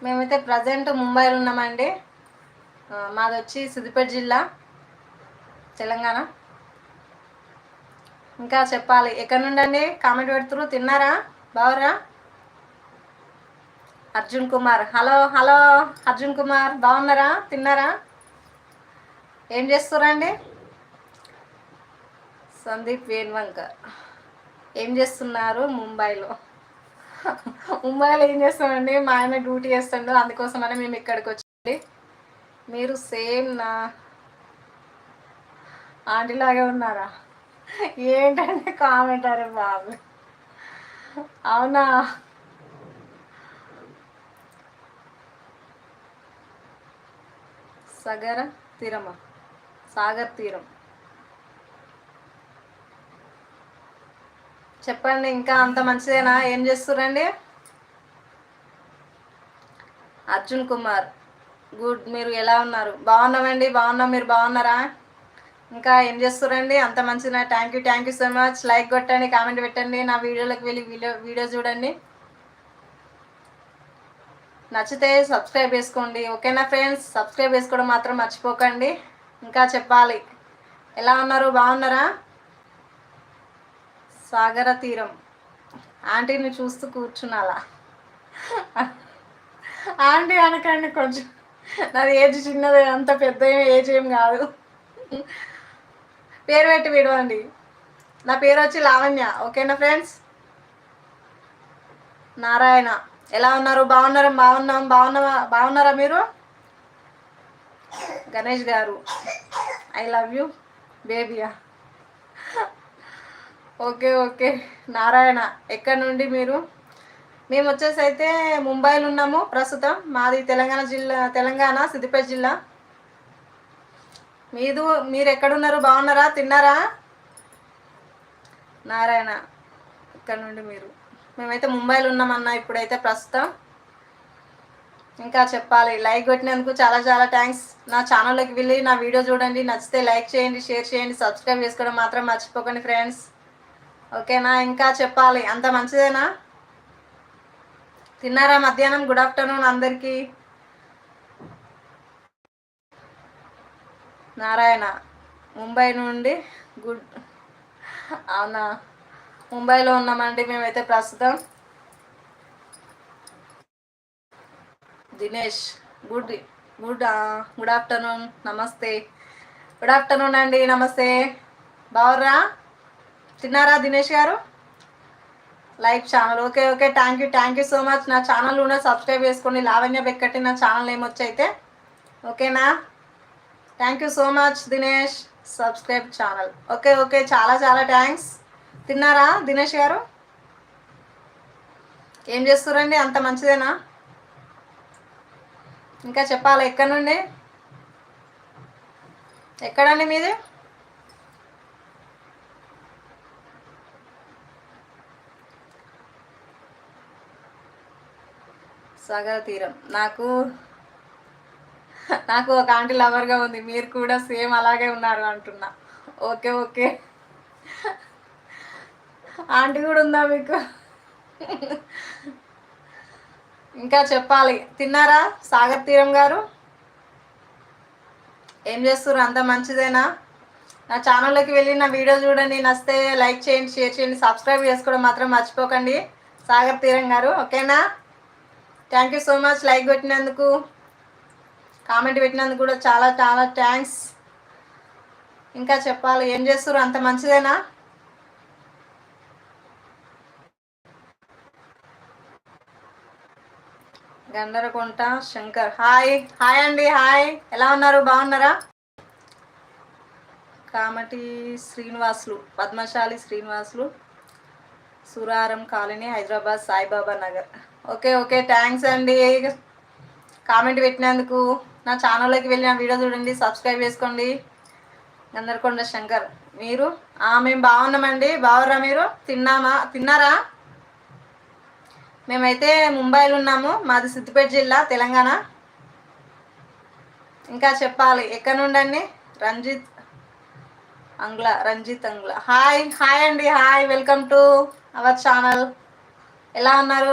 మేమైతే ప్రజెంట్ ముంబైలో ఉన్నామండి. మాది వచ్చి సిద్దిపేట జిల్లా, తెలంగాణ. ఇంకా చెప్పాలి, ఎక్కడి నుండి అండి కామెంట్ పెడుతురు? తిన్నారా? బావరా? అర్జున్ కుమార్, హలో హలో అర్జున్ కుమార్, బాగున్నారా? తిన్నారా? ఏం చేస్తురండి? సందీప్ వేణ్వంకర్, ఏం చేస్తున్నారు ముంబైలో? ముంబైలో ఏం చేస్తామండి, మా ఆయన డ్యూటీ చేస్తాడు, అందుకోసమని మేము ఇక్కడికి వచ్చి. మీరు సేమ్ నా ఆంటీలాగే ఉన్నారా? ఏంటంటే కామెంట్, అరే బాబు, అవునా? సాగర్ తీరం చెప్పండి. ఇంకా అంత మంచిదేనా? ఏం చేస్తురండి? అర్జున్ కుమార్, గుడ్. మీరు ఎలా ఉన్నారు? బాగున్నామండి, బాగున్నాం. మీరు బాగున్నారా? ఇంకా ఏం చేస్తురండి? అంత మంచిదా? Thank you so much. Like కొట్టండి, కామెంట్ పెట్టండి, నా వీడియోలోకి వెళ్ళి వీడియో చూడండి. నచ్చితే సబ్స్క్రైబ్ చేసుకోండి, ఓకేనా ఫ్రెండ్స్? సబ్స్క్రైబ్ చేసుకోవడం మాత్రం మర్చిపోకండి. ఇంకా చెప్పాలి, ఎలా ఉన్నారు? బాగున్నారా? సాగర తీరం, ఆంటీని చూస్తూ కూర్చున్నాలా? ఆంటీ అనకండి, కొంచెం నాది ఏజ్ చిన్నది, అంత పెద్ద ఏజ్ ఏం కాదు. పేరు పెట్టి విడవండి. నా పేరు వచ్చి లావణ్య, ఓకేనా ఫ్రెండ్స్? నారాయణ, ఎలా ఉన్నారు? బాగున్నారా మీరు? Ganesh garu, I love you బేబియా. ఓకే. నారాయణ, ఎక్కడి నుండి మీరు? మేము వచ్చేసి అయితే ముంబైలో ఉన్నాము ప్రస్తుతం. మాది తెలంగాణ సిద్దిపేట జిల్లా. మీరు ఎక్కడున్నారు? బాగున్నారా? తిన్నారా? నారాయణ, ఇక్కడ నుండి మీరు? మేమైతే ముంబైలో ఉన్నామన్నా ఇప్పుడైతే ప్రస్తుతం. ఇంకా చెప్పాలి, లైక్ కొట్టినందుకు చాలా చాలా థ్యాంక్స్. నా ఛానల్లోకి వెళ్ళి నా వీడియో చూడండి, నచ్చితే లైక్ చేయండి, షేర్ చేయండి, సబ్స్క్రైబ్ చేసుకోవడం మాత్రం మర్చిపోకండి ఫ్రెండ్స్, ఓకేనా? ఇంకా చెప్పాలి, అంత మంచిదేనా? తిన్నారా మధ్యాహ్నం? గుడ్ ఆఫ్టర్నూన్ అందరికీ. నారాయణ, ముంబై నుండి గుడ్. అవునా, ముంబైలో ఉన్నామండి మేమైతే ప్రస్తుతం. దినేష్, గుడ్ ఆఫ్టర్నూన్, నమస్తే. గుడ్ ఆఫ్టర్నూన్ అండి, నమస్తే. బావర్రా? తిన్నారా దినేష్ గారు? Like channel, okay. Thank you so much. నా ఛానల్ ఉన్న సబ్స్క్రైబ్ చేసుకోండి, లావణ్య బెక్కటి నా ఛానల్ నేమ్ వచ్చి అయితే, ఓకేనా? Thank you so much Dinesh, subscribe channel, okay. చాలా చాలా థ్యాంక్స్. తిన్నారా దినేష్ గారు? ఏం చేస్తురండి? అంత మంచిదేనా? ఇంకా చెప్పాలి, ఎక్కడండి మీది? సాగర తీరం, నాకు ఒక ఆంటీ లవర్గా ఉంది. మీరు కూడా సేమ్ అలాగే ఉన్నారు అంటున్నా. ఓకే. ఆంటీ కూడా ఉందా మీకు? ఇంకా చెప్పాలి, తిన్నారా సాగర్ తీరం గారు? ఏం చేస్తున్నారు? అంత మంచిదేనా? నా ఛానల్లోకి వెళ్ళి నా వీడియో చూడండి, నచ్చితే లైక్ చేయండి, షేర్ చేయండి, సబ్స్క్రైబ్ చేసుకోవడం మాత్రం మర్చిపోకండి సాగర్ తీరం గారు, ఓకేనా? Thank you so much. Like పెట్టినందుకు, కామెంట్ పెట్టినందుకు కూడా చాలా చాలా థ్యాంక్స్. ఇంకా చెప్పాలి, ఏం చేస్తున్నారు? అంత మంచిదేనా? గండరకుంట శంకర్, హాయ్ అండి, హాయ్. ఎలా ఉన్నారు? బాగున్నారా? Kamati Srinivasulu, Padmashali Srinivasulu, Suraram colony, Hyderabad, Saibaba Nagar. Okay thanks అండి కామెంట్ పెట్టినందుకు. నా ఛానల్లోకి వెళ్ళి నా వీడియో చూడండి, సబ్స్క్రైబ్ చేసుకోండి. గందరకొండ శంకర్, మీరు? మేము బాగున్నామండి. బాగురా మీరు? తిన్నారా? మేమైతే ముంబైలో ఉన్నాము, మాది సిద్దిపేట జిల్లా, తెలంగాణ. ఇంకా చెప్పాలి, ఎక్కడ నుండండి? రంజిత్ అంగ్లా, హాయ్ అండి, hi. Welcome to our channel. ఎలా ఉన్నారు?